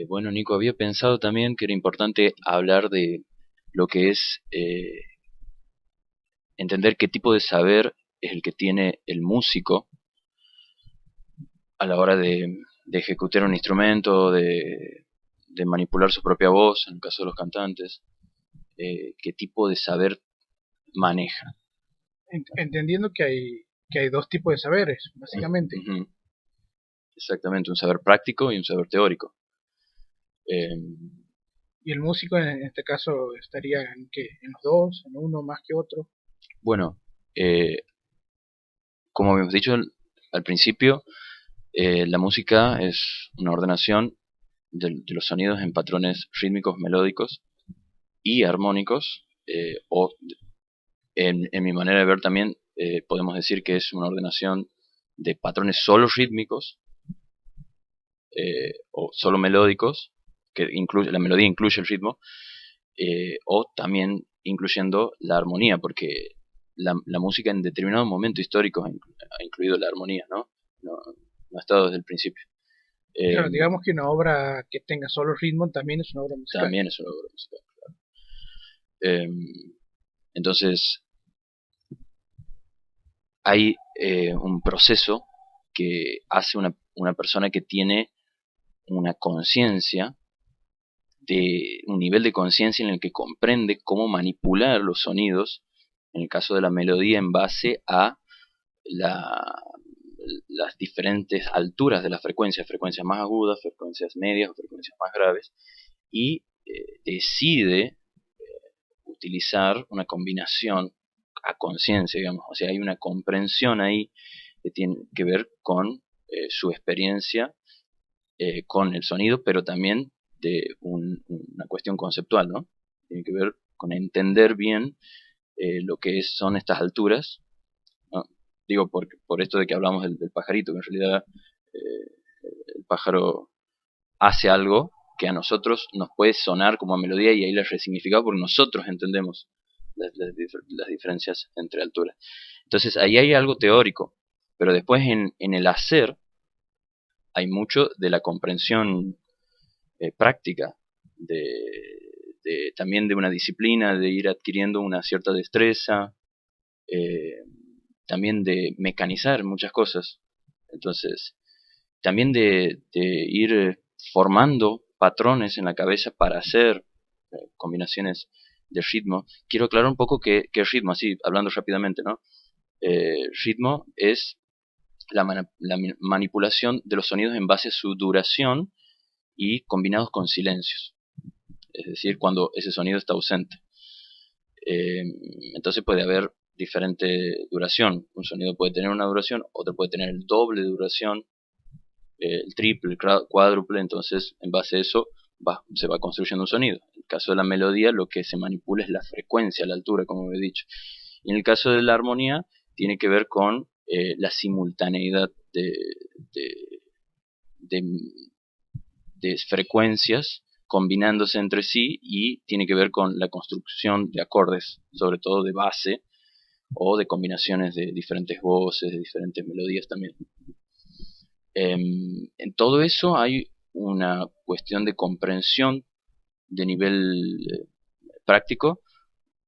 Bueno, Nico, había pensado también que era importante hablar de lo que es entender qué tipo de saber es el que tiene el músico a la hora de ejecutar un instrumento, de manipular su propia voz, en el caso de los cantantes, qué tipo de saber maneja. Entendiendo que hay dos tipos de saberes, básicamente. Ujú. Exactamente, un saber práctico y un saber teórico. Eh, Y el músico en este caso estaría en los dos, en uno más que otro. bueno, eh, como habíamos dicho al principio, la música es una ordenación de los sonidos en patrones rítmicos, melódicos y armónicos, o en mi manera de ver también podemos decir que es una ordenación de patrones solo rítmicos o solo melódicos, que incluye, la melodía incluye el ritmo, o también incluyendo la armonía, porque la música en determinado momento histórico ha incluido la armonía, ¿no? No, no ha estado desde el principio. Eh, Claro, digamos que una obra que tenga solo ritmo también es una obra musical. También es una obra musical. Eh, entonces, hay un proceso que hace una persona que tiene una conciencia, de un nivel de conciencia en el que comprende cómo manipular los sonidos, en el caso de la melodía, en base a la, las diferentes alturas de la frecuencia, frecuencias más agudas, frecuencias medias o frecuencias más graves, y decide utilizar una combinación a conciencia, digamos, o sea, hay una comprensión ahí que tiene que ver con su experiencia con el sonido, pero también de una cuestión conceptual, ¿no? Tiene que ver con entender bien lo que son estas alturas, ¿no? Digo, por esto de que hablamos del pajarito, que en realidad el pájaro hace algo que a nosotros nos puede sonar como a melodía y ahí la resignificado porque nosotros entendemos las diferencias entre alturas. Entonces ahí hay algo teórico, pero después en el hacer hay mucho de la comprensión práctica, de, también de una disciplina, de ir adquiriendo una cierta destreza, eh, también de mecanizar muchas cosas. Entonces, también de ir formando patrones en la cabeza para hacer combinaciones de ritmo. Quiero aclarar un poco qué es ritmo, así hablando rápidamente, ¿no? Ritmo es la manipulación de los sonidos en base a su duración y combinados con silencios, es decir, cuando ese sonido está ausente. Eh, entonces puede haber diferente duración. Un sonido puede tener una duración, otro puede tener el doble de duración, el triple, el cuádruple, entonces en base a eso se va construyendo un sonido. En el caso de la melodía lo que se manipula es la frecuencia, la altura, como he dicho. Y en el caso de la armonía tiene que ver con la simultaneidad de, de, de frecuencias combinándose entre sí y tiene que ver con la construcción de acordes, sobre todo de base o de combinaciones de diferentes voces, de diferentes melodías también. En todo eso hay una cuestión de comprensión de nivel práctico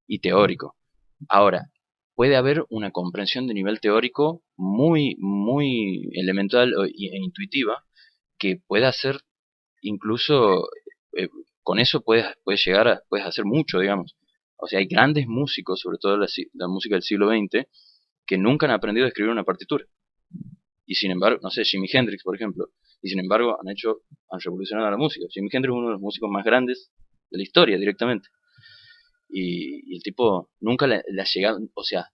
y teórico. Ahora, puede haber una comprensión de nivel teórico muy, muy elemental e intuitiva que pueda ser incluso con eso puedes llegar puedes hacer mucho, digamos. O sea, hay grandes músicos, sobre todo la música del siglo XX, que nunca han aprendido a escribir una partitura. Y sin embargo, no sé, Jimi Hendrix, por ejemplo, y sin embargo han revolucionado la música. Jimi Hendrix es uno de los músicos más grandes de la historia directamente. Y el tipo nunca le ha llegado, o sea,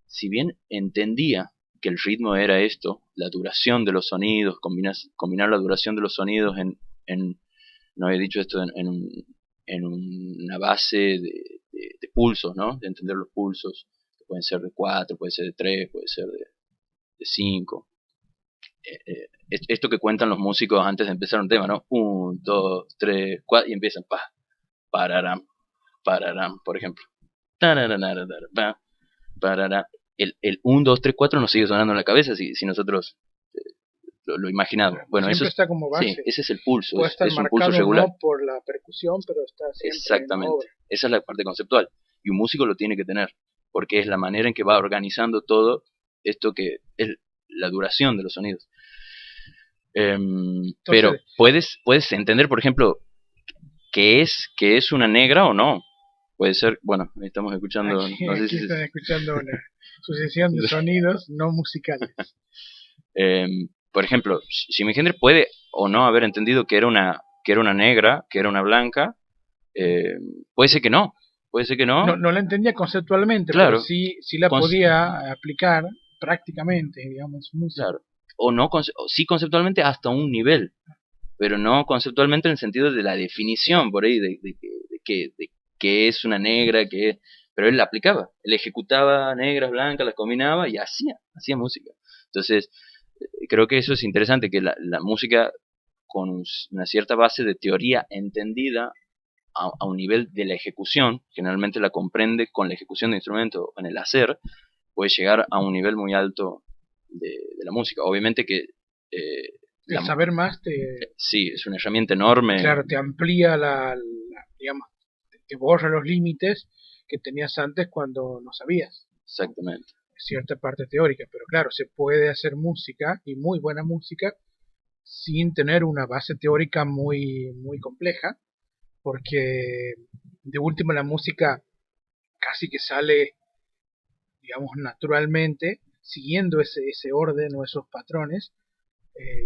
si bien entendía que el ritmo era esto, la duración de los sonidos, combinar la duración de los sonidos no he dicho esto en una base de pulsos, ¿no? De entender los pulsos, que pueden ser de 4, puede ser de 3, puede ser de 5. Esto que cuentan los músicos antes de empezar un tema, ¿no? 1, 2, 3, 4, y empiezan, pa, pararam, pararam, por ejemplo. Tararararara, parará. El 1, 2, 3, 4 nos sigue sonando en la cabeza si nosotros lo imaginado. Bueno, eso siempre está como sí, base. ese es el pulso, Puede estar es un pulso marcado regular. no por la percusión, pero está siempre en la Exactamente, obra. esa es la parte conceptual. Y un músico lo tiene que tener, porque es la manera en que va organizando todo esto que es la duración de los sonidos. Pero Entonces, puedes entender, por ejemplo, que es una negra o no. Puede ser, bueno, estamos escuchando, no sé aquí si están escuchando una sucesión de sonidos no musicales. por ejemplo, Jimi Hendrix puede o no haber entendido que era una negra, que era una blanca. Eh, puede ser que no, puede ser que No, no, no la entendía conceptualmente, pero claro, sí la con- podía aplicar prácticamente, digamos, en su música. claro. O no, o sí conceptualmente hasta un nivel, pero no conceptualmente en el sentido de la definición por ahí de que es una negra, pero él la aplicaba, él ejecutaba negras, blancas, las combinaba y hacía música. Entonces, creo que eso es interesante, que la música con una cierta base de teoría entendida a un nivel de la ejecución, generalmente la comprende con la ejecución de instrumentos o en el hacer, puede llegar a un nivel muy alto de la música. Obviamente que El la, saber más sí, es una herramienta enorme, claro, te amplía digamos, te borra los límites que tenías antes cuando no sabías, ¿no? exactamente. Cierta parte teórica, pero claro, se puede hacer música y muy buena música sin tener una base teórica muy compleja, porque de última la música casi que sale, digamos, naturalmente, siguiendo ese orden o esos patrones,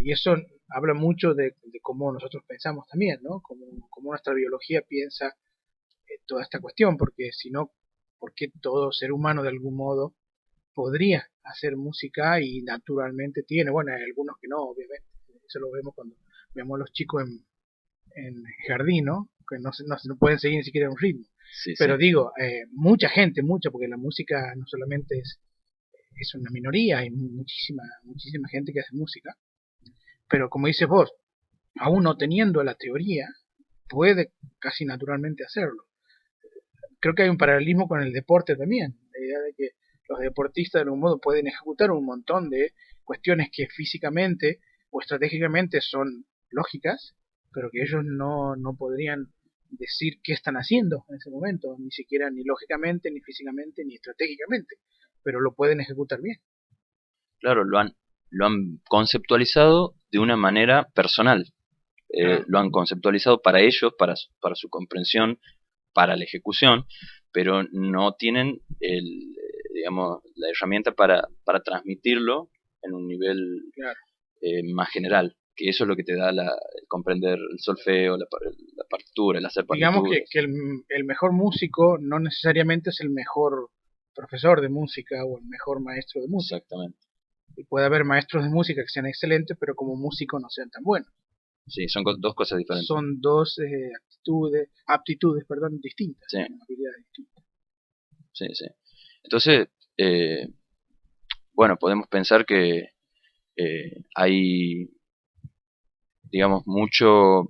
y eso habla mucho de cómo nosotros pensamos también, ¿no? Cómo nuestra biología piensa toda esta cuestión, porque si no, ¿por qué todo ser humano de algún modo podría hacer música y naturalmente tiene? Bueno, hay algunos que no, obviamente, eso lo vemos cuando vemos a los chicos en jardín, ¿no? Que no pueden seguir ni siquiera un ritmo. Sí, sí, Pero digo, mucha gente, porque la música no solamente es una minoría, hay muchísima gente que hace música, pero como dices vos, aún no teniendo la teoría, puede casi naturalmente hacerlo. Creo que hay un paralelismo con el deporte también, la idea de que los deportistas de algún modo pueden ejecutar un montón de cuestiones que físicamente o estratégicamente son lógicas, pero que ellos no podrían decir qué están haciendo en ese momento, ni siquiera ni lógicamente, ni físicamente, ni estratégicamente, pero lo pueden ejecutar bien. claro, lo han conceptualizado de una manera personal, Claro. lo han conceptualizado para ellos, para su comprensión, para la ejecución, pero no tienen digamos, la herramienta para transmitirlo en un nivel Claro. más general, que eso es lo que te da el comprender el solfeo, la partitura, el hacer Digamos partituras. que el mejor músico no necesariamente es el mejor profesor de música o el mejor maestro de música. Exactamente. Y puede haber maestros de música que sean excelentes, pero como músicos no sean tan buenos. Sí, son dos cosas diferentes. Son dos aptitudes, perdón, distintas, Sí, habilidades distintas. sí, sí. Entonces, eh, bueno, podemos pensar que hay, digamos, mucho,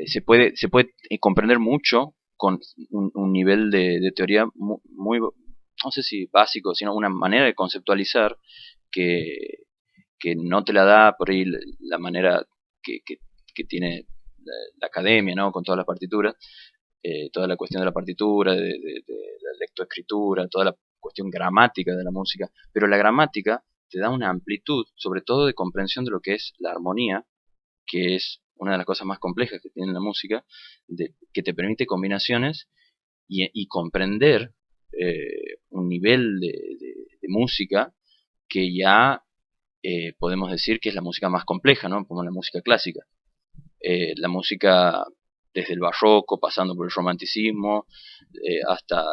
se puede comprender mucho con un nivel de teoría muy, no sé si básico, sino una manera de conceptualizar que, que no te la da por ahí la manera que, que, que tiene la academia, ¿no? Con todas las partituras, toda la cuestión de la partitura, de la lectoescritura, toda la cuestión gramática de la música, pero la gramática te da una amplitud, sobre todo de comprensión de lo que es la armonía, que es una de las cosas más complejas que tiene la música, que te permite combinaciones y comprender un nivel de música que ya podemos decir que es la música más compleja, ¿no? Como la música clásica. La música desde el barroco, pasando por el romanticismo, hasta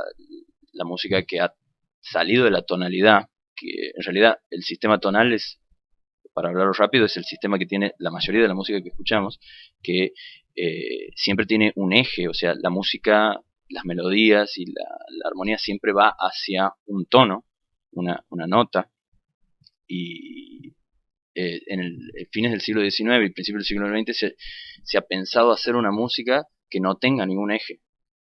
la música que ha salido de la tonalidad, que en realidad el sistema tonal es, para hablarlo rápido, es el sistema que tiene la mayoría de la música que escuchamos, que siempre tiene un eje, o sea, la música, las melodías y la armonía siempre va hacia un tono, una nota, y en el fines del siglo XIX y principios del siglo XX se ha pensado hacer una música que no tenga ningún eje,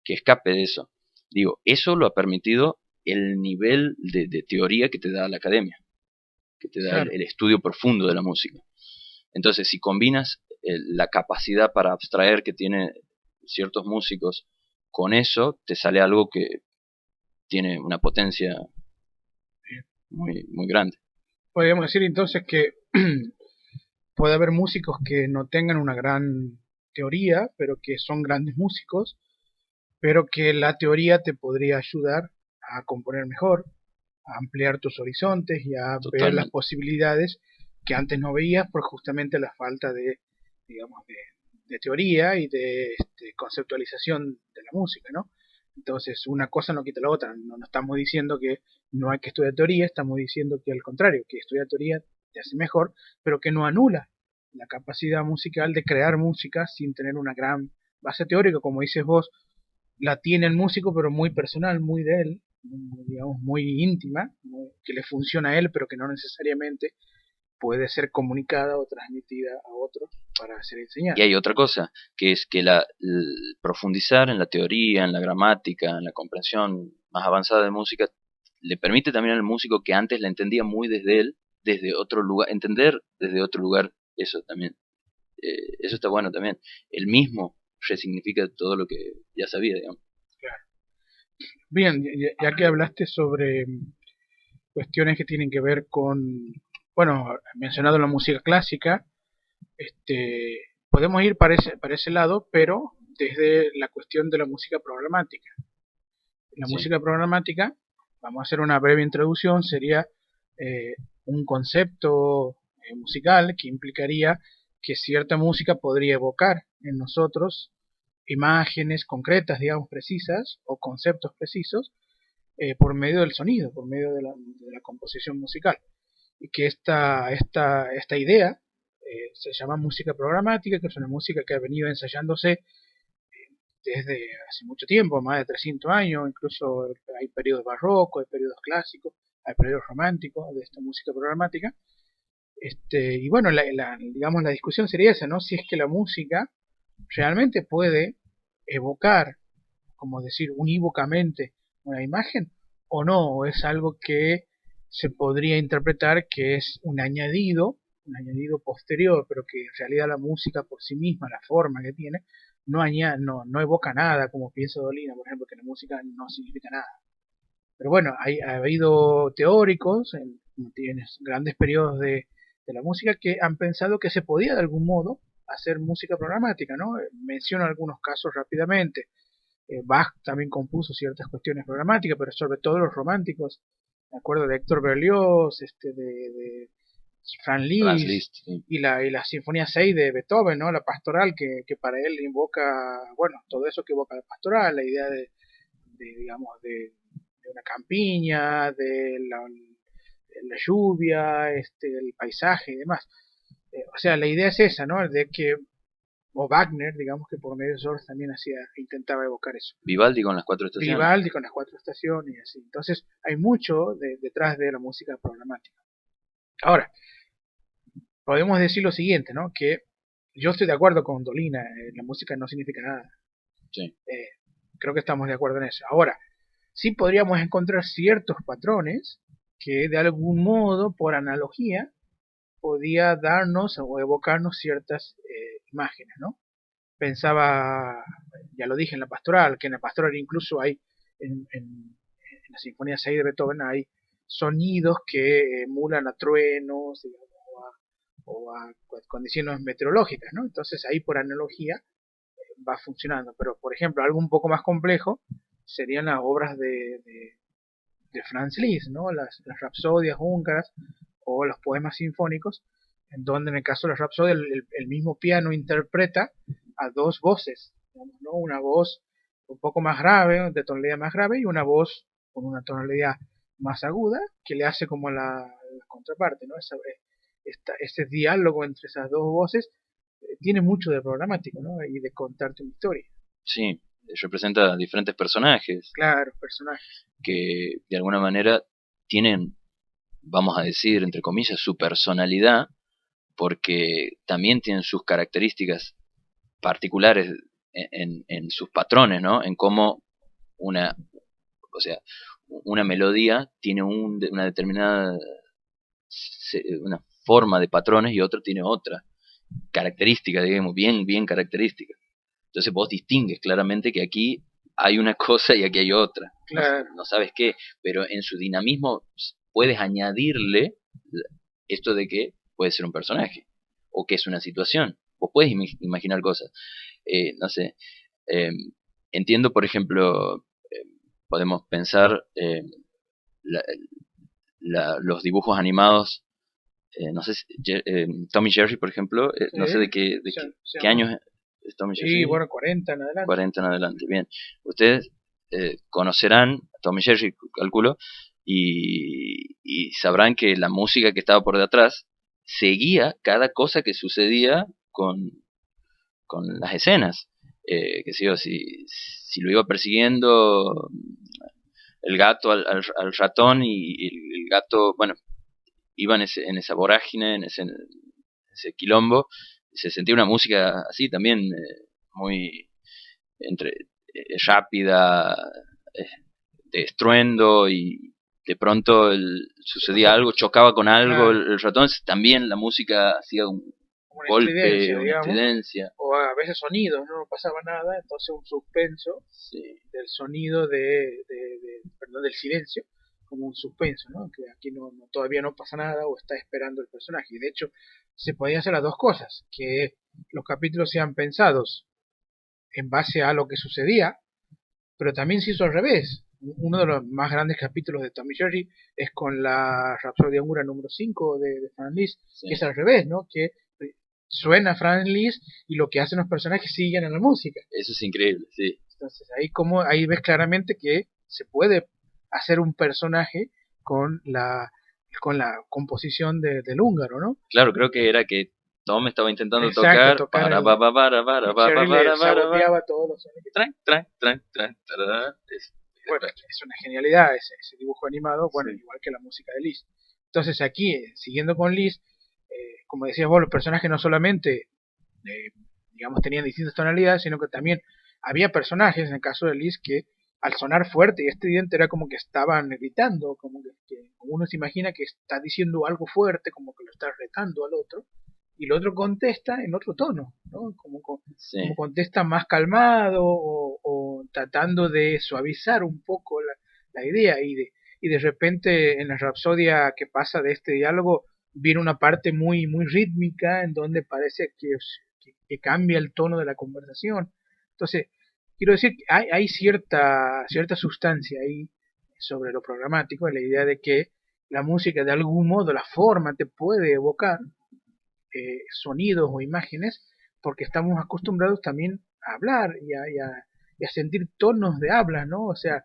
que escape de eso. Digo, eso lo ha permitido el nivel de teoría que te da la academia. que te da claro. el estudio profundo de la música. Entonces, si combinas la capacidad para abstraer que tienen ciertos músicos con eso, te sale algo que tiene una potencia muy, muy grande. Podríamos decir entonces que puede haber músicos que no tengan una gran teoría, pero que son grandes músicos, pero que la teoría te podría ayudar a componer mejor, a ampliar tus horizontes y a ver las Totalmente. posibilidades que antes no veías por justamente la falta de, digamos, de teoría y de conceptualización de la música, ¿no? Entonces, una cosa no quita la otra. No estamos diciendo que no hay que estudiar teoría, estamos diciendo que al contrario, que estudiar teoría te hace mejor, pero que no anula la capacidad musical de crear música sin tener una gran base teórica, como dices vos, la tiene el músico, pero muy personal, muy de él, digamos, muy íntima, que le funciona a él, pero que no necesariamente puede ser comunicada o transmitida a otros para ser Y enseñada. hay otra cosa, que es que profundizar en la teoría, en la gramática, en la comprensión más avanzada de música, le permite también al músico que antes la entendía muy desde él, desde otro lugar, entender desde otro lugar eso también. Eso está bueno también. Él mismo resignifica todo lo que ya sabía, digamos. Claro. Bien, ya que hablaste sobre cuestiones que tienen que ver con, bueno, mencionado la música clásica, podemos ir para ese lado, pero desde la cuestión de la música programática. La Sí, música programática, vamos a hacer una breve introducción, sería eh, un concepto musical que implicaría que cierta música podría evocar en nosotros imágenes concretas, digamos, precisas, o conceptos precisos, por medio del sonido, por medio de la composición musical. Y que esta idea se llama música programática, que es una música que ha venido ensayándose desde hace mucho tiempo, más de 300 años, incluso hay periodos barrocos, hay periodos clásicos, hay periodos románticos de esta música programática. Y bueno, digamos, la discusión sería esa, ¿no? Si es que la música realmente puede evocar, como decir, unívocamente una imagen, o no, o es algo que se podría interpretar que es un añadido posterior, pero que en realidad la música por sí misma, la forma que tiene, no evoca nada, como piensa Dolina, por ejemplo, que la música no significa nada. Pero bueno, ha habido teóricos en grandes periodos de la música que han pensado que se podía de algún modo hacer música programática, ¿no? Menciono algunos casos rápidamente. Bach también compuso ciertas cuestiones programáticas, pero sobre todo los románticos. Me acuerdo de Héctor Berlioz, de Franz Franz Liszt Liszt, sí. y la Sinfonía 6 de Beethoven, ¿no? La pastoral que para él invoca, bueno, todo eso que evoca la pastoral, la idea digamos, de una campiña, de la lluvia, el paisaje y demás. O sea, la idea es esa, ¿no? De que, o Wagner, digamos que por medio de George también intentaba evocar eso. Vivaldi con las cuatro estaciones. Vivaldi con las cuatro estaciones y así. Entonces, hay mucho detrás de la música programática. Ahora, podemos decir lo siguiente, ¿no? Que yo estoy de acuerdo con Dolina, la música no significa nada. Sí. Eh, Creo que estamos de acuerdo en eso. Ahora, sí podríamos encontrar ciertos patrones que de algún modo, por analogía, podía darnos o evocarnos ciertas imágenes, ¿no? Pensaba, ya lo dije en la pastoral, que en la pastoral incluso hay, en la Sinfonía 6 de Beethoven, hay sonidos que emulan a truenos, digamos, o a condiciones meteorológicas, ¿no? Entonces ahí por analogía va funcionando. Pero, por ejemplo, algo un poco más complejo serían las obras de Franz Liszt, ¿no? Las rapsodias húngaras o los poemas sinfónicos, en donde en el caso de la rapsodia el mismo piano interpreta a dos voces, digamos, ¿no? Una voz un poco más grave, de tonalidad más grave, y una voz con una tonalidad más aguda, que le hace como la contraparte, ¿no? Ese diálogo entre esas dos voces tiene mucho de programático, ¿no? Y de contarte una historia. Sí, representa diferentes personajes Claro, personajes. que de alguna manera tienen, vamos a decir, entre comillas, su personalidad, porque también tienen sus características particulares en sus patrones, ¿no? En cómo una, o sea, una melodía tiene una determinada una forma de patrones y otro tiene otra característica, digamos, bien característica. Entonces vos distingues claramente que aquí hay una cosa y aquí hay otra. Claro. No sabes qué, pero en su dinamismo puedes añadirle esto de que puede ser un personaje o que es una situación. Vos puedes imaginar cosas. No sé, eh, entiendo, por ejemplo, podemos pensar la- los dibujos animados, no sé, Tom y Jerry, por ejemplo, Sí, no sé qué años es Tom y sí, Jerry, bueno, 40 en adelante. 40 en adelante, bien. Ustedes conocerán a Tom y Jerry, calculo, y sabrán que la música que estaba por detrás seguía cada cosa que sucedía con las escenas. Que sé yo, si lo iba persiguiendo el gato al ratón y el gato, bueno, iba en esa vorágine, ese quilombo, se sentía una música así también, muy entre rápida, eh, de estruendo, y de pronto O sucedía sea, algo, chocaba con algo claro, el ratón, también la música hacía un como una golpe, estridencia, una digamos, estridencia. o a veces sonidos, no pasaba nada, entonces un suspenso Sí, del sonido perdón, del silencio, como un suspenso, ¿no? Que aquí todavía no pasa nada o está esperando el personaje. Y de hecho, se podían hacer las dos cosas, que los capítulos sean pensados en base a lo que sucedía, pero también se hizo al revés. Uno de los más grandes capítulos de Tommy Jerry es con la Rapsodia Húngara número 5 de Franz Liszt, que es sí. al revés, ¿no? Que suena Franz Liszt y lo que hacen los personajes siguen en la música. Eso es increíble, sí. Entonces ahí ves claramente que se puede hacer un personaje con la composición del húngaro, ¿no? Claro, creo que era que Tom estaba intentando Exacto, tocar tocar para y Cherry le para saboteaba todos los sonidos. tarara. Bueno, es una genialidad ese dibujo animado, bueno, Sí, igual que la música de Liz. Entonces aquí, siguiendo con Liz, como decías vos, los personajes no solamente, eh, digamos, tenían distintas tonalidades, sino que también había personajes, en el caso de Liz, que al sonar fuerte y estridente era como que estaban gritando, como que uno se imagina que está diciendo algo fuerte, como que lo está retando al otro, y el otro contesta en otro tono, ¿no? Como sí. contesta más calmado o tratando de suavizar un poco la idea y de repente en la rapsodia que pasa de este diálogo viene una parte muy rítmica en donde parece que cambia el tono de la conversación. Entonces, quiero decir que hay cierta sustancia ahí sobre lo programático, la idea de que la música de algún modo, la forma te puede evocar sonidos o imágenes, porque estamos acostumbrados también a hablar y a sentir tonos de habla, ¿no? O sea,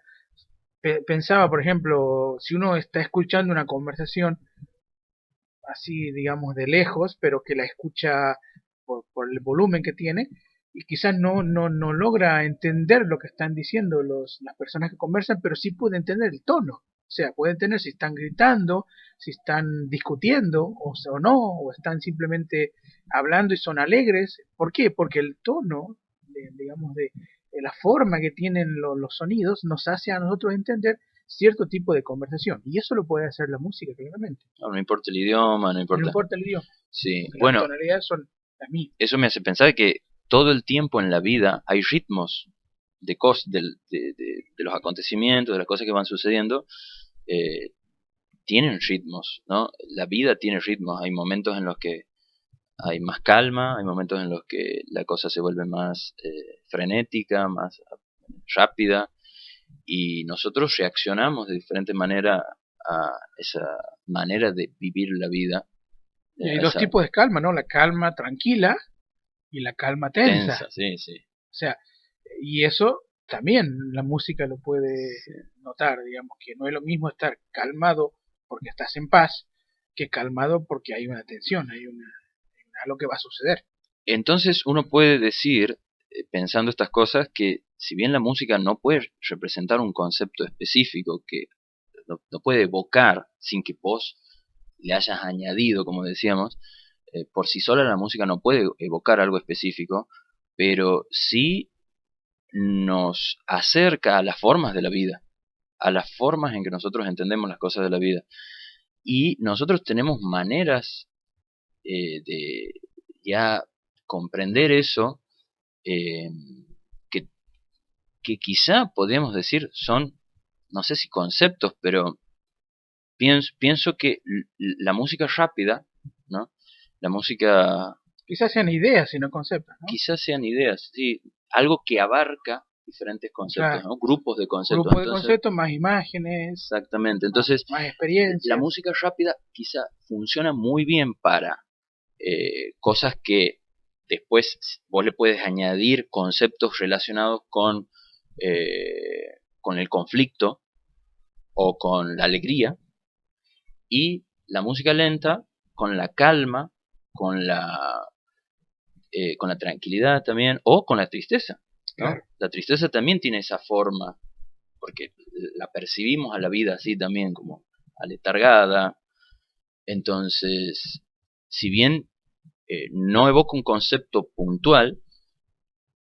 pensaba, por ejemplo, si uno está escuchando una conversación así, digamos, de lejos, pero que la escucha por el volumen que tiene, y quizás no logra entender lo que están diciendo las personas que conversan, pero sí puede entender el tono. O sea, puede entender si están gritando, si están discutiendo o no, o están simplemente hablando y son alegres. ¿Por qué? Porque el tono, digamos, de la forma que tienen los sonidos nos hace a nosotros entender cierto tipo de conversación. Y eso lo puede hacer la música, claramente. No, no importa el idioma, no Y no importa. importa el idioma, Sí, porque las bueno, tonalidades son las mismas. eso me hace pensar que todo el tiempo en la vida hay ritmos de los acontecimientos, de las cosas que van sucediendo, eh, tienen ritmos, ¿no? La vida tiene ritmos. Hay momentos en los que hay más calma, hay momentos en los que la cosa se vuelve más frenética, más rápida, y nosotros reaccionamos de diferente manera a esa manera de vivir la vida, Y hay a dos esa tipos de calma, ¿no? La calma tranquila y la calma tensa. tensa, sí, sí, O sea, y eso también la música lo puede sí. notar, digamos, que no es lo mismo estar calmado porque estás en paz que calmado porque hay una tensión, algo que va a suceder. Entonces uno puede decir, pensando estas cosas, que si bien la música no puede representar un concepto específico, que no puede evocar sin que vos le hayas añadido, como decíamos, por sí sola la música no puede evocar algo específico, pero sí nos acerca a las formas de la vida, a las formas en que nosotros entendemos las cosas de la vida. y nosotros tenemos maneras de ya comprender eso, eh, que, que quizá podríamos decir son, no sé si conceptos, pero pienso que la música rápida, ¿no? La música Quizás sean ideas y no conceptos, ¿no? quizás sean ideas, sí, algo que abarca diferentes conceptos, Claro, ¿no? Grupos de conceptos. grupo de Entonces, conceptos, más imágenes, exactamente. Entonces, más la experiencias. música rápida quizá funciona muy bien para cosas que después vos le puedes añadir conceptos relacionados con el conflicto o con la alegría, y la música lenta con la calma, con con la tranquilidad también, o con la tristeza, ¿no? Claro. La tristeza también tiene esa forma, porque la percibimos a la vida así también, como aletargada. Entonces, si bien no evoca un concepto puntual,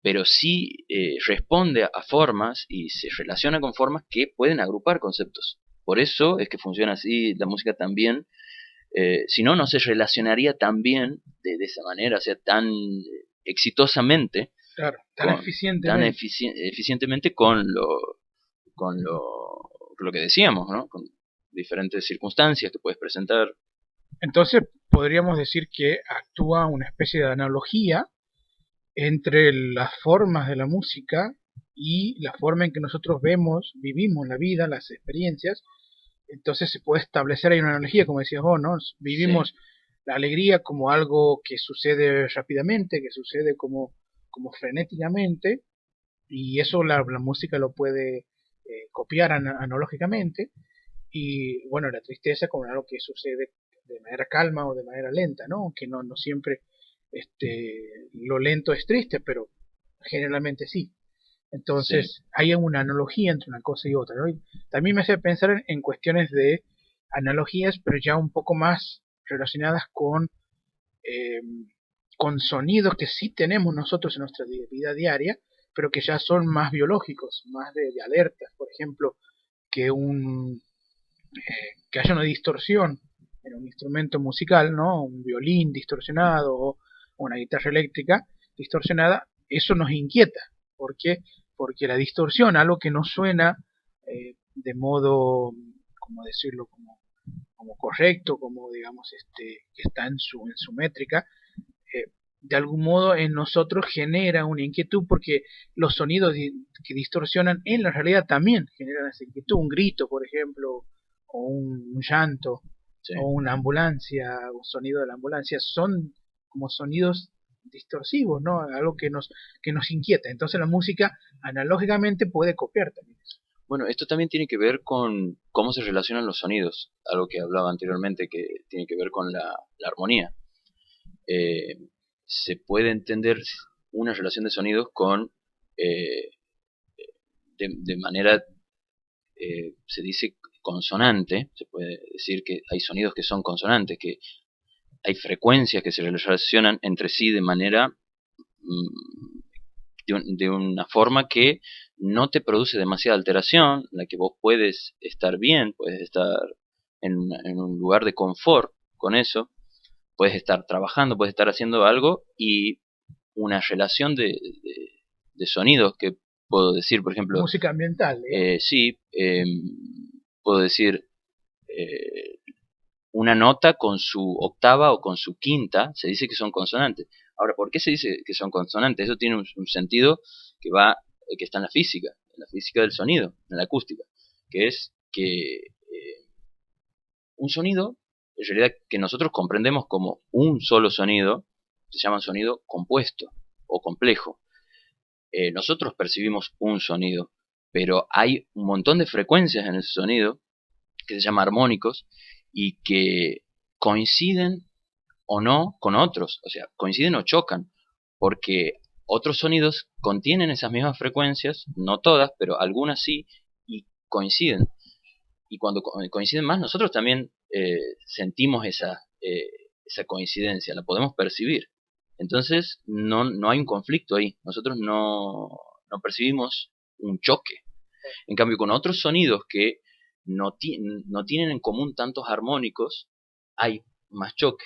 pero sí responde a formas y se relaciona con formas que pueden agrupar conceptos. Por eso es que funciona así la música también. Si no, no se relacionaría tan bien de esa manera, o sea, tan exitosamente, Claro, tan con, tan eficientemente. eficientemente con lo que decíamos, ¿no? Con diferentes circunstancias que puedes presentar. Entonces podríamos decir que actúa una especie de analogía entre las formas de la música y la forma en que nosotros vemos, vivimos la vida, las experiencias. Entonces se puede establecer ahí una analogía, como decías vos, ¿no? Sí, Vivimos la alegría como algo que sucede rápidamente, que sucede como frenéticamente, y eso la música lo puede copiar analógicamente, y bueno, la tristeza como algo que sucede de manera calma o de manera lenta, ¿no? Que no siempre lo lento es triste, pero generalmente sí. sí. Entonces, hay una analogía entre una cosa y otra, ¿no? Y también me hace pensar en cuestiones de analogías, pero ya un poco más relacionadas eh, con sonidos que sí tenemos nosotros en nuestra vida diaria, pero que ya son más biológicos, más de alertas. Por ejemplo, que que haya una distorsión en un instrumento musical, ¿no? Un violín distorsionado o una guitarra eléctrica distorsionada, eso nos inquieta. ¿Por qué? Porque la distorsión, algo que no suena de modo, como decirlo, como correcto, como digamos, que está en su métrica, de algún modo en nosotros genera una inquietud porque los sonidos que distorsionan en la realidad también generan esa inquietud, un grito, por ejemplo, o un llanto, Sí. o una ambulancia, un sonido de la ambulancia, son como sonidos distorsivos, ¿no? Algo que nos inquieta. Entonces la música analógicamente puede copiar también eso. Bueno, esto también tiene que ver con cómo se relacionan los sonidos, algo que hablaba anteriormente que tiene que ver con la armonía. Eh, Se puede entender una relación de sonidos con, eh, de manera, se dice consonante, se puede decir que hay sonidos que son consonantes, que hay frecuencias que se relacionan entre sí de manera, de una forma que no te produce demasiada alteración, en la que vos puedes estar bien, puedes estar en un lugar de confort con eso, puedes estar trabajando, puedes estar haciendo algo, y una relación de sonidos que puedo decir, por ejemplo, Música ambiental, digamos. sí, puedo decir eh, una nota con su octava o con su quinta, se dice que son consonantes. Ahora, ¿por qué se dice que son consonantes? Eso tiene un sentido que va, que está en la física del sonido, en la acústica, que es que un sonido, en realidad que nosotros comprendemos como un solo sonido, se llama sonido compuesto o complejo. Nosotros percibimos un sonido, pero hay un montón de frecuencias en ese sonido que se llama armónicos y que coinciden o no con otros, o sea, coinciden o chocan, porque otros sonidos contienen esas mismas frecuencias, no todas, pero algunas sí, y coinciden. Y cuando coinciden más, nosotros también sentimos esa coincidencia, la podemos percibir. Entonces, no hay un conflicto ahí, nosotros no percibimos un choque. En cambio, con otros sonidos que no tienen en común tantos armónicos, hay más choque.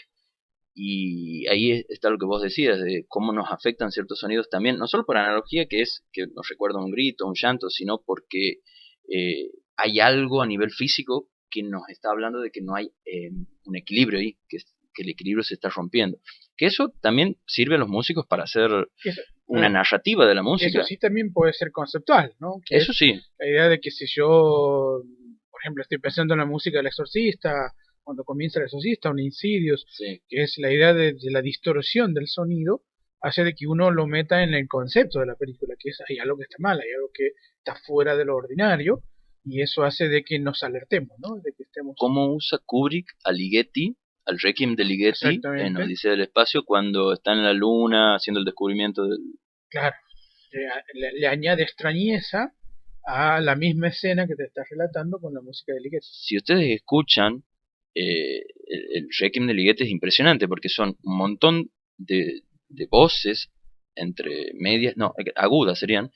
Y ahí está lo que vos decías, de cómo nos afectan ciertos sonidos también, no solo por analogía, que es que nos recuerda un grito, un llanto, sino porque hay algo a nivel físico que nos está hablando de que no hay un equilibrio ahí, que el equilibrio se está rompiendo. Que eso también sirve a los músicos para hacer Eso, una narrativa de la eso música. sí también puede ser conceptual, ¿no? Que Eso es sí, la idea de que si yo, por ejemplo, estoy pensando en la música del Exorcista, cuando comienza el Exorcista, un Insidious, sí. que es la idea de la distorsión del sonido, hace de que uno lo meta en el concepto de la película, que es hay algo que está mal, hay algo que está fuera de lo ordinario, y eso hace de que nos alertemos, ¿no? De que estemos Cómo usa Kubrick a Ligeti, al Requiem de Ligeti en exactamente, Odisea del Espacio, cuando está en la luna haciendo el descubrimiento del... claro, le añade extrañeza a la misma escena que te estás relatando con la música de Ligeti. Si ustedes escuchan, el Requiem de Ligeti es impresionante porque son un montón de voces entre medias, no, agudas serían,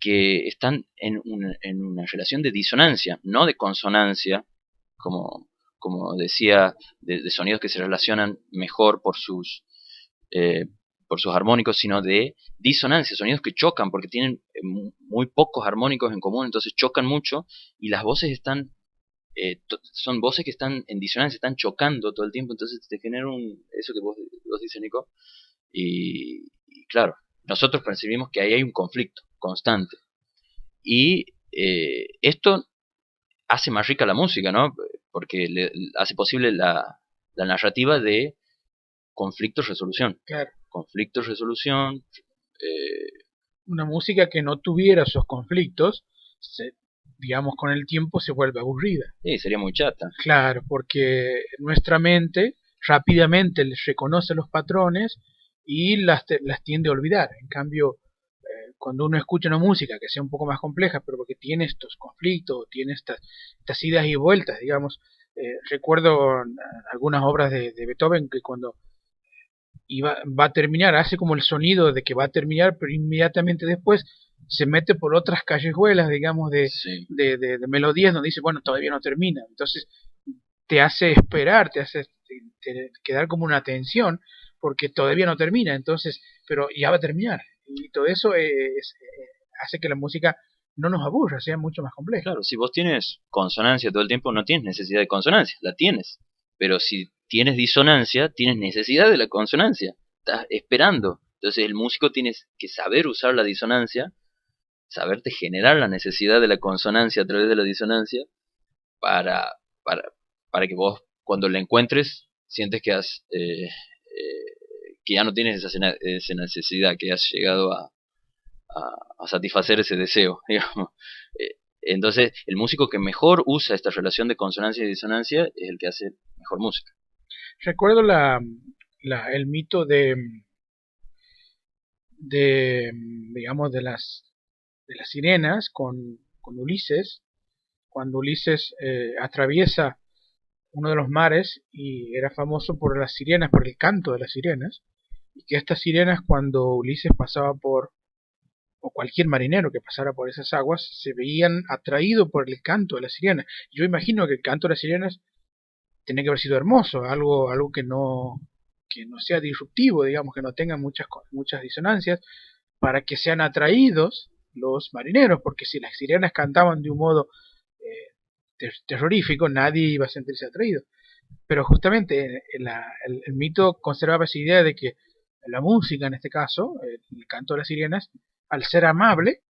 que están en una relación de disonancia, no de consonancia, como, como decía, de sonidos que se relacionan mejor eh, por sus armónicos, sino de disonancia, sonidos que chocan porque tienen muy pocos armónicos en común, entonces chocan mucho y las voces están, son voces que están en disonancia, están chocando todo el tiempo, entonces te genera eso que vos dices, Nico, y claro, nosotros percibimos que ahí hay un conflicto constante. Y esto hace más rica la música, ¿no? Porque hace posible la narrativa de conflicto-resolución. Claro, Conflicto-resolución, una música que no tuviera esos conflictos, digamos, con el tiempo se vuelve aburrida. sí, sería muy chata. Claro, porque nuestra mente rápidamente les reconoce los patrones y las tiende a olvidar. En cambio, cuando uno escucha una música que sea un poco más compleja, pero porque tiene estos conflictos, tiene estas idas y vueltas, digamos, recuerdo algunas obras de Beethoven que cuando va a terminar, hace como el sonido de que va a terminar, pero inmediatamente después se mete por otras callejuelas, digamos, Sí, de melodías donde dice, bueno, todavía no termina. Entonces te hace esperar, te hace quedar como una tensión, porque todavía no termina, entonces, pero ya va a terminar. Y todo eso hace que la música no nos aburra, sea mucho más compleja. claro, si vos tienes consonancia todo el tiempo, no tienes necesidad de consonancia, la tienes. Pero si tienes disonancia, tienes necesidad de la consonancia. Estás esperando. Entonces el músico tiene que saber usar la disonancia, saberte generar la necesidad de la consonancia a través de la disonancia para, para, para que vos cuando la encuentres sientes que ya no tienes esa necesidad, que has llegado a satisfacer ese deseo, digamos. Entonces, el músico que mejor usa esta relación de consonancia y disonancia es el que hace mejor música. Recuerdo el mito digamos, de las sirenas con Ulises, cuando Ulises atraviesa uno de los mares y era famoso por las sirenas, por el canto de las sirenas, y que estas sirenas cuando Ulises pasaba o cualquier marinero que pasara por esas aguas, se veían atraídos por el canto de las sirenas. Yo imagino que el canto de las sirenas tiene que haber sido hermoso, algo que no sea disruptivo, digamos, que no tenga muchas disonancias, para que sean atraídos los marineros, porque si las sirenas cantaban de un modo terrorífico, nadie iba a sentirse atraído. Pero justamente el mito conservaba esa idea de que la música, en este caso, el canto de las sirenas, al ser amable,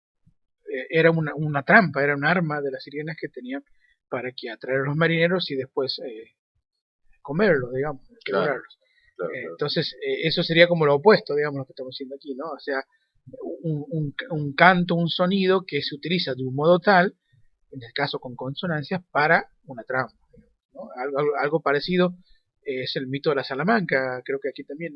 era una trampa, era un arma de las sirenas que tenían para que atraer a los marineros y después comerlos, digamos, Claro, devorarlos. claro, claro. Entonces, eso sería como lo opuesto, digamos, lo que estamos diciendo aquí, ¿no? O sea, un canto, un sonido que se utiliza de un modo tal, en el caso con consonancias, para una trampa, ¿no? Algo parecido es el mito de la Salamanca, creo que aquí también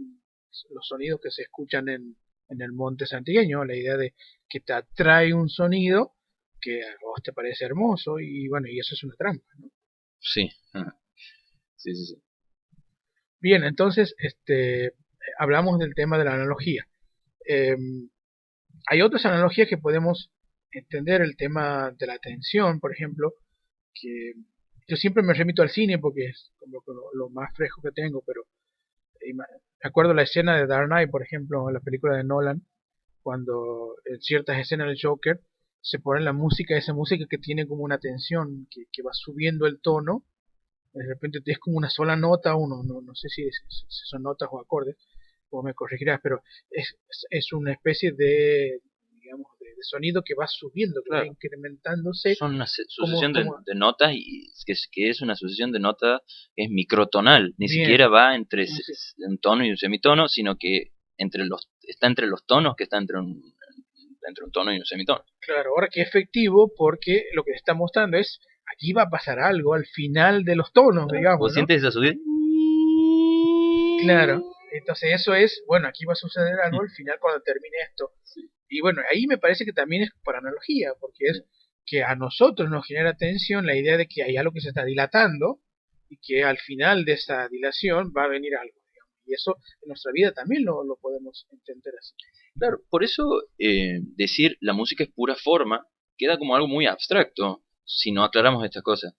los sonidos que se escuchan en el monte santiagueño, la idea de que te atrae un sonido que a vos te parece hermoso y bueno, y eso es una trampa, ¿no? Sí, sí, sí, sí. Bien, entonces hablamos del tema de la analogía. Eh, Hay otras analogías que podemos entender, el tema de la atención, por ejemplo, que yo siempre me remito al cine porque es como lo más fresco que tengo, pero me acuerdo la escena de Dark Knight, por ejemplo, en la película de Nolan, cuando en ciertas escenas del Joker se pone la música, esa música que tiene como una tensión, que va subiendo el tono, de repente es como una sola nota, no sé si son notas o acordes, o me corregirás, pero es una especie de, digamos, de sonido que va subiendo, que va Claro. incrementándose, Son una como, sucesión como, de notas y que es una sucesión de notas, es microtonal, ni bien, siquiera va entre como si, un tono y un semitono, sino que está entre los tonos que está entre un tono y un semitono. claro, ahora que efectivo, porque lo que está mostrando es, aquí va a pasar algo al final de los tonos, Claro. digamos, ¿Vos ¿no? sientes esa subida? Claro, entonces eso es, bueno, aquí va a suceder algo al final cuando termine esto. Sí, Y bueno, ahí me parece que también es por analogía, porque sí. es que a nosotros nos genera tensión la idea de que hay algo que se está dilatando y que al final de esa dilación va a venir algo, digamos. Y eso en nuestra vida también lo podemos entender así. Claro, por eso decir la música es pura forma queda como algo muy abstracto si no aclaramos estas cosas.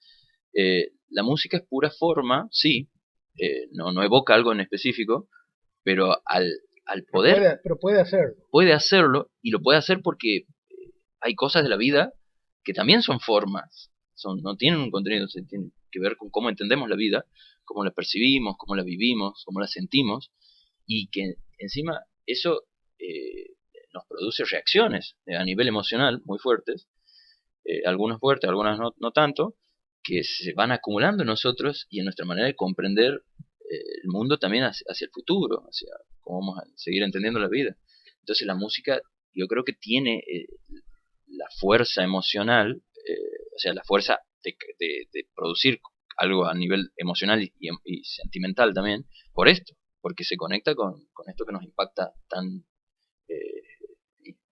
La música es pura forma, sí, no evoca algo en específico, pero al poder Pero puede hacerlo. puede hacerlo y lo puede hacer porque hay cosas de la vida que también son formas, no tienen un contenido, se tienen que ver con cómo entendemos la vida, cómo la percibimos, cómo la vivimos, cómo la sentimos, y que encima eso nos produce reacciones a nivel emocional muy fuertes, algunas fuertes, algunas no tanto, que se van acumulando en nosotros y en nuestra manera de comprender el mundo también hacia el futuro, hacia cómo vamos a seguir entendiendo la vida. Entonces la música yo creo que tiene la fuerza emocional, o sea, la fuerza de producir algo a nivel emocional y sentimental también, por esto, porque se conecta con esto que nos impacta tan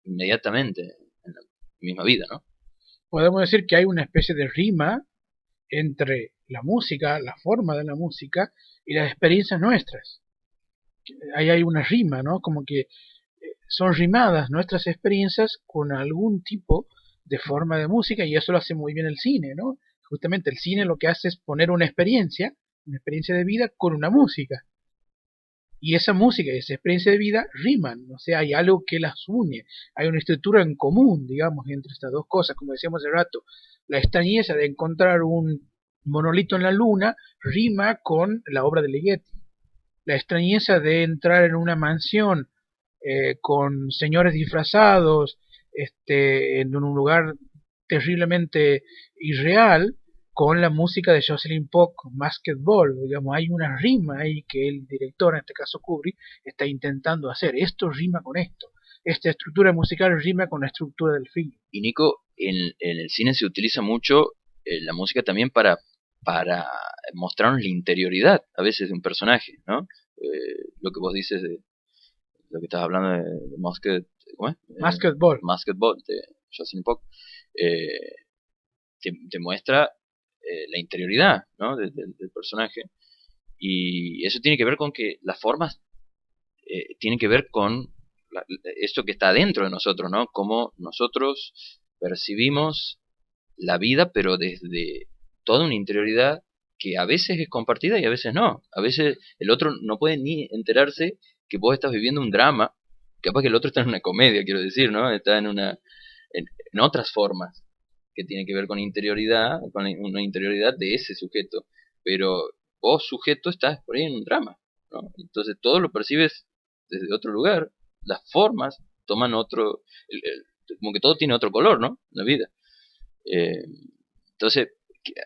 inmediatamente en la misma vida, ¿no? Podemos decir que hay una especie de rima entre la música, la forma de la música y las experiencias nuestras. Ahí hay una rima, ¿no? Como que son rimadas nuestras experiencias con algún tipo de forma de música y eso lo hace muy bien el cine, ¿no? Justamente el cine lo que hace es poner una experiencia de vida con una música. Y esa música y esa experiencia de vida riman, o sea, hay algo que las une, hay una estructura en común, digamos, entre estas dos cosas, como decíamos hace rato, la extrañeza de encontrar un monolito en la luna rima con la obra de Ligeti, la extrañeza de entrar en una mansión con señores disfrazados, en un lugar terriblemente irreal, con la música de Jocelyn Pock, Masked Ball, digamos, hay una rima ahí que el director, en este caso Kubrick, está intentando hacer. Esto rima con esto. Esta estructura musical rima con la estructura del film. Y Nico, en el cine se utiliza mucho la música también para mostrarnos la interioridad a veces de un personaje, ¿no? Lo que vos dices de lo que estás hablando de Masked, ¿cómo es? Masked Ball. Masked Ball de Jocelyn Pock, eh, te muestra la interioridad, ¿no? Del personaje. Y eso tiene que ver con que las formas tienen que ver con esto que está dentro de nosotros, ¿no? Cómo nosotros percibimos la vida, pero desde toda una interioridad que a veces es compartida y a veces no. A veces el otro no puede ni enterarse que vos estás viviendo un drama, capaz que el otro está en una comedia, quiero decir, ¿no? Está en otras formas que tienen que ver con interioridad, con una interioridad de ese sujeto. Pero vos, sujeto, estás por ahí en un drama, ¿no? Entonces todo lo percibes desde otro lugar. Las formas toman otro, como que todo tiene otro color, ¿no? En la vida. Eh, entonces,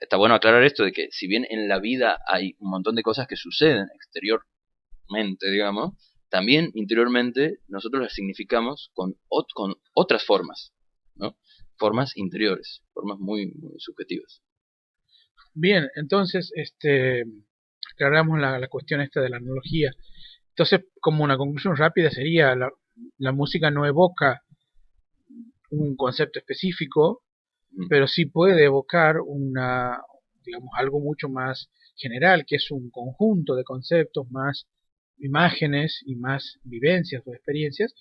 está bueno aclarar esto de que si bien en la vida hay un montón de cosas que suceden exteriormente, digamos, también interiormente nosotros las significamos con otras formas, ¿no? Formas interiores, formas muy subjetivas. Bien, entonces, aclaramos la cuestión esta de la analogía. Entonces, como una conclusión rápida sería, la música no evoca un concepto específico, Mm. pero sí puede evocar digamos, algo mucho más general, que es un conjunto de conceptos, más imágenes y más vivencias o experiencias,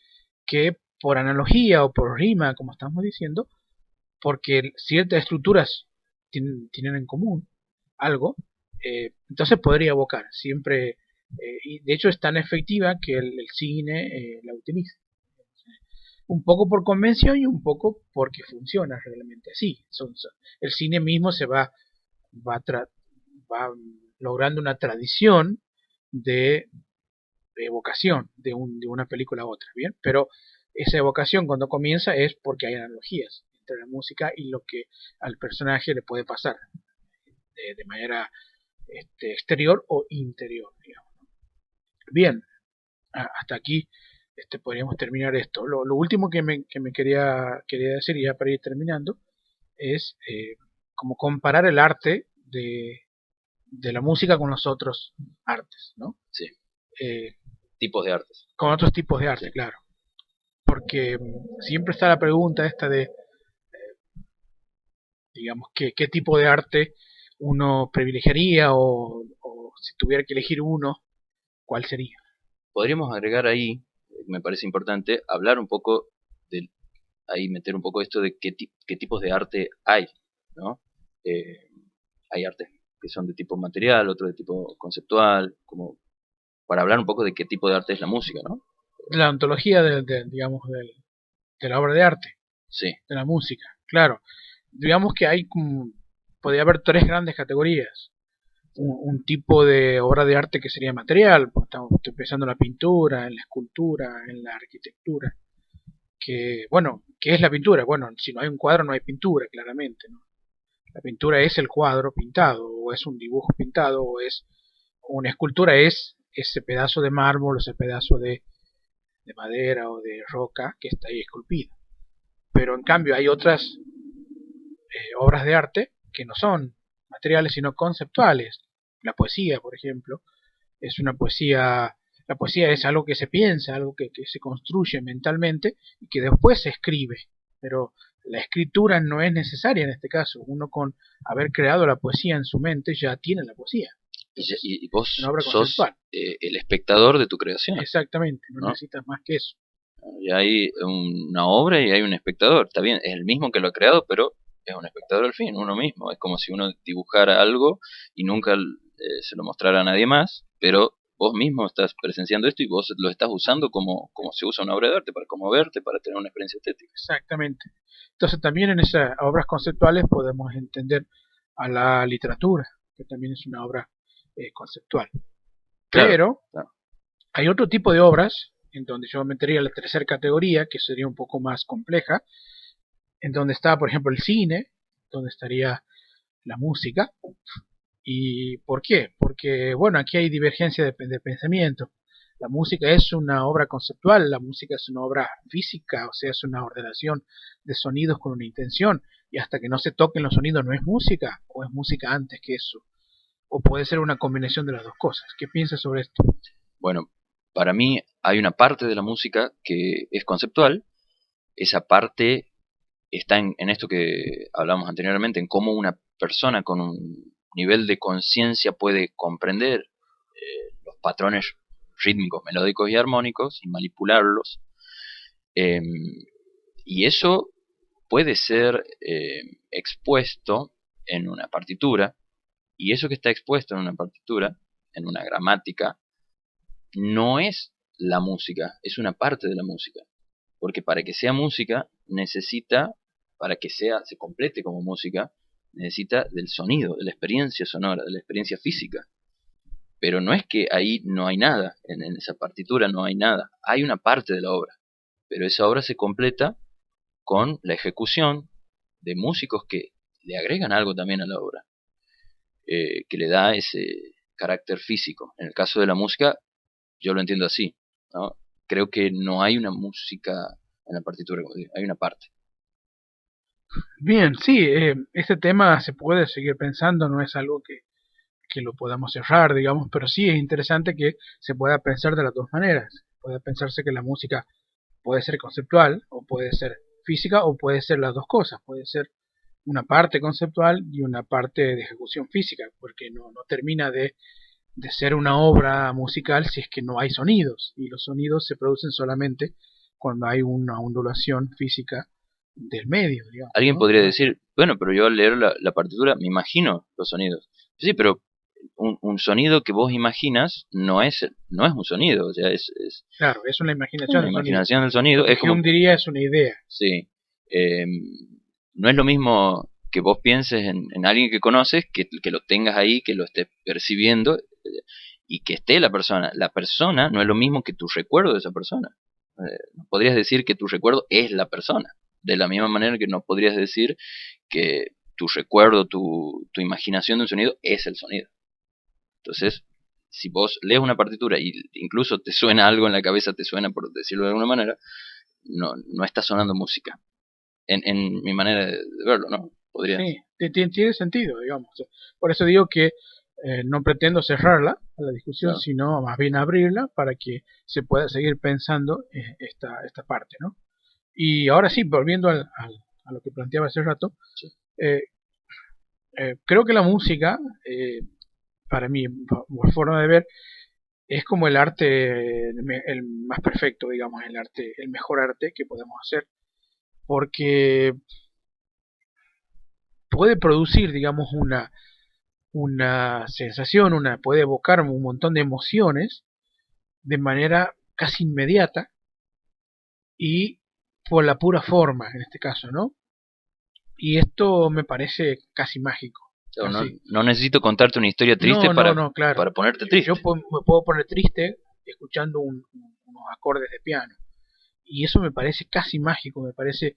que por analogía o por rima, como estamos diciendo, porque ciertas estructuras tienen en común algo, entonces podría evocar siempre, y de hecho es tan efectiva que el cine la utiliza. Un poco por convención y un poco porque funciona realmente así. El cine mismo va, va logrando una tradición de, de evocación de una película a otra, ¿bien? Pero esa evocación cuando comienza es porque hay analogías entre la música y lo que al personaje le puede pasar de manera exterior o interior, digamos. Bien, hasta aquí podríamos terminar esto. Lo último que me quería decir, ya para ir terminando, es como comparar el arte de la música con los otros artes, ¿no? Sí. Eh, Tipos de artes. con otros tipos de arte, sí. Claro. Porque siempre está la pregunta esta de, digamos, qué tipo de arte uno privilegiaría o si tuviera que elegir uno, ¿cuál sería? Podríamos agregar ahí, me parece importante, hablar un poco de, ahí meter un poco esto de qué tipos de arte hay, ¿no? Hay artes que son de tipo material, otro de tipo conceptual, como para hablar un poco de qué tipo de arte es la música, ¿no? La ontología digamos, de la obra de arte, Sí. de la música, claro. Digamos que hay como, podría haber tres grandes categorías. Un tipo de obra de arte que sería material, pues estamos pensando en la pintura, en la escultura, en la arquitectura. Que, bueno, ¿qué es la pintura? Bueno, si no hay un cuadro no hay pintura, claramente, ¿no? La pintura es el cuadro pintado, o es un dibujo pintado, o es una escultura, es ese pedazo de mármol, ese pedazo de madera o de roca que está ahí esculpido. Pero en cambio hay otras obras de arte que no son materiales sino conceptuales. La poesía, por ejemplo, es una poesía, la poesía es algo que se piensa, algo que se construye mentalmente y que después se escribe. Pero la escritura no es necesaria en este caso. Uno con haber creado la poesía en su mente ya tiene la poesía. Entonces, y vos una obra sos conceptual. El espectador de tu creación. Exactamente, no, ¿no? necesitas más que eso. Y hay una obra y hay un espectador. Está bien, es el mismo que lo ha creado, pero es un espectador al fin, uno mismo. Es como si uno dibujara algo y nunca se lo mostrara a nadie más, pero vos mismo estás presenciando esto y vos lo estás usando como se usa una obra de arte, para conmoverte, para tener una experiencia estética. Exactamente. Entonces también en esas obras conceptuales podemos entender a la literatura, que también es una obra conceptual. Claro, Pero claro. hay otro tipo de obras en donde yo metería la tercera categoría, que sería un poco más compleja, en donde está, por ejemplo, el cine, donde estaría la música. ¿Y por qué? Porque, bueno, aquí hay divergencia de pensamiento. La música es una obra conceptual, la música es una obra física, o sea, es una ordenación de sonidos con una intención, y hasta que no se toquen los sonidos no es música, o es música antes que eso, o puede ser una combinación de las dos cosas. ¿Qué piensas sobre esto? Bueno, para mí hay una parte de la música que es conceptual, esa parte está en esto que hablamos anteriormente, en cómo una persona con un nivel de conciencia puede comprender los patrones rítmicos, melódicos y armónicos y manipularlos. Eh, y eso puede ser expuesto en una partitura, y eso que está expuesto en una partitura, en una gramática, no es la música, es una parte de la música. Porque para que sea música necesita, para que se complete como música, necesita del sonido, de la experiencia sonora, de la experiencia física. Pero no es que ahí no hay nada, en esa partitura no hay nada, hay una parte de la obra. Pero esa obra se completa con la ejecución de músicos que le agregan algo también a la obra, que le da ese carácter físico. En el caso de la música, yo lo entiendo así, ¿no? Creo que no hay una música en la partitura, hay una parte. Bien, sí, este tema se puede seguir pensando, no es algo que lo podamos cerrar, digamos, pero sí es interesante que se pueda pensar de las dos maneras. Puede pensarse que la música puede ser conceptual, o puede ser física, o puede ser las dos cosas. Puede ser una parte conceptual y una parte de ejecución física, porque no termina de ser una obra musical si es que no hay sonidos, y los sonidos se producen solamente cuando hay una ondulación física del medio, digamos, Alguien ¿no? podría decir, bueno, pero yo al leer la partitura me imagino los sonidos. Sí, pero un sonido que vos imaginas no es un sonido, o sea, es Claro, es una una imaginación del sonido. imaginación del sonido. Lo que Es como, Hume diría es una idea. sí, eh, no es lo mismo que vos pienses en alguien que conoces, que lo tengas ahí, que lo estés percibiendo y que esté la persona. La persona no es lo mismo que tu recuerdo de esa persona. No podrías decir que tu recuerdo es la persona, de la misma manera que no podrías decir que tu recuerdo, tu imaginación de un sonido es el sonido. Entonces, si vos lees una partitura y incluso te suena algo en la cabeza, te suena por decirlo de alguna manera, no está sonando música. En mi manera de verlo, ¿no? Podría. Sí, tiene sentido, digamos. Por eso digo que no pretendo cerrarla a la discusión, Claro. sino más bien abrirla para que se pueda seguir pensando esta parte, ¿no? Y ahora sí, volviendo a lo que planteaba hace rato, Sí. eh, creo que la música, para mí, por forma de ver, es como el arte el más perfecto, digamos, el arte, el mejor arte que podemos hacer, porque puede producir, digamos, una sensación, puede evocar un montón de emociones de manera casi inmediata y por la pura forma, en este caso, ¿no? Y esto me parece casi mágico, Claro, casi. no necesito contarte una historia triste No, no, no, claro. para ponerte Yo triste. me puedo poner triste escuchando unos acordes de piano. Y eso me parece casi mágico, me parece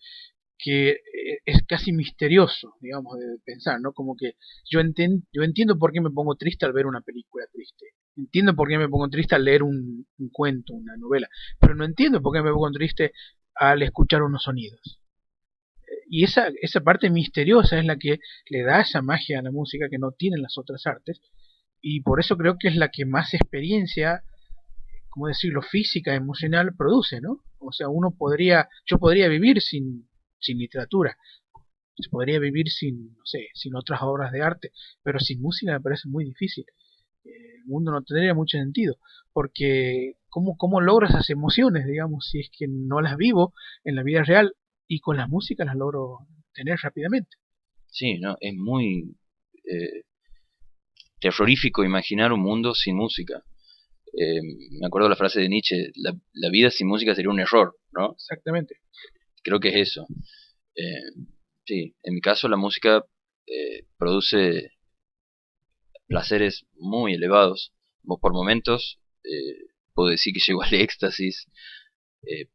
que es casi misterioso, digamos, de pensar, ¿no? Como que yo entiendo por qué me pongo triste al ver una película triste. Entiendo por qué me pongo triste al leer un cuento, una novela. Pero no entiendo por qué me pongo triste al escuchar unos sonidos. Y esa parte misteriosa es la que le da esa magia a la música que no tienen las otras artes. Y por eso creo que es la que más experiencia, como decirlo, física, emocional produce, ¿no? O sea, yo podría vivir sin literatura, podría vivir sin, no sé, sin otras obras de arte, pero sin música me parece muy difícil. El mundo no tendría mucho sentido, porque ¿cómo logro esas emociones, digamos, si es que no las vivo en la vida real y con la música las logro tener rápidamente? Sí, ¿no? Es muy eh, terrorífico imaginar un mundo sin música. Eh, Me acuerdo la frase de Nietzsche, la vida sin música sería un error, ¿no? Exactamente. Creo que es eso. Eh, sí, en mi caso la música produce placeres muy elevados. Por momentos puedo decir que llego al éxtasis. eh,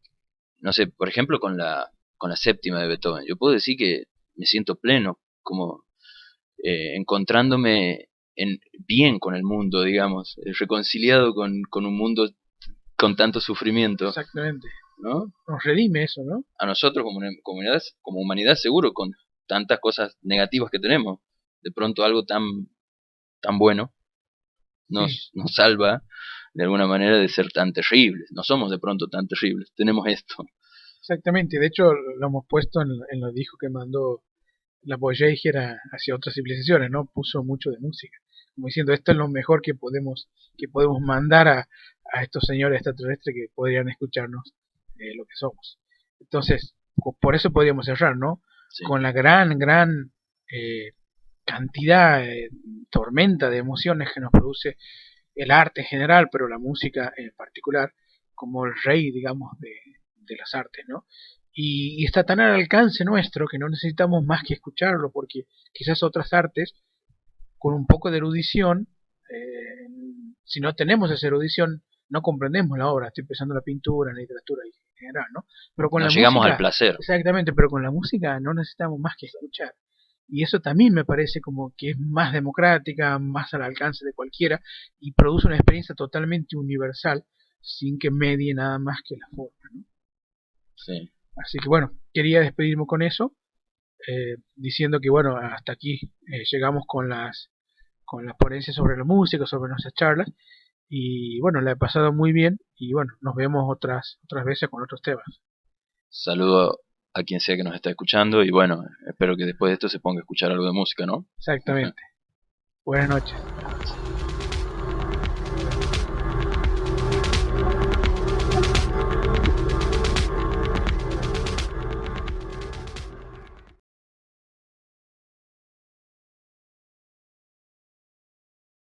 no sé, por ejemplo con la séptima de Beethoven. Yo puedo decir que me siento pleno, como encontrándome bien con el mundo, digamos, reconciliado con un mundo con tanto sufrimiento, Exactamente. ¿no? Nos redime eso, ¿no? A nosotros como humanidad seguro, con tantas cosas negativas que tenemos, de pronto algo tan bueno Sí, nos salva de alguna manera de ser tan terribles. No somos de pronto tan terribles, tenemos esto. exactamente. De hecho, lo hemos puesto en los discos que mandó la Voyager hacia otras civilizaciones, ¿no? Puso mucho de música, como diciendo, esto es lo mejor que podemos mandar a estos señores extraterrestres que podrían escucharnos lo que somos. Entonces, por eso podríamos cerrar, ¿no? Sí, Con la gran eh, cantidad, tormenta de emociones que nos produce el arte en general, pero la música en particular, como el rey, digamos, de las artes, ¿no? Y está tan al alcance nuestro que no necesitamos más que escucharlo, porque quizás otras artes, con un poco de erudición, eh, si no tenemos esa erudición, no comprendemos la obra. Estoy pensando en la pintura, en la literatura en general, ¿no? Pero con no la llegamos al música, placer. exactamente, pero con la música no necesitamos más que escuchar. Y eso también me parece como que es más democrática, más al alcance de cualquiera y produce una experiencia totalmente universal sin que medie nada más que la forma, ¿no? Sí. Así que bueno, quería despedirme con eso, diciendo que bueno, hasta aquí llegamos con las ponencias sobre la música, sobre nuestras charlas, y bueno, la he pasado muy bien y bueno, nos vemos otras veces con otros temas. Saludo a quien sea que nos está escuchando y bueno, espero que después de esto se ponga a escuchar algo de música, ¿no? Exactamente. Buenas noches.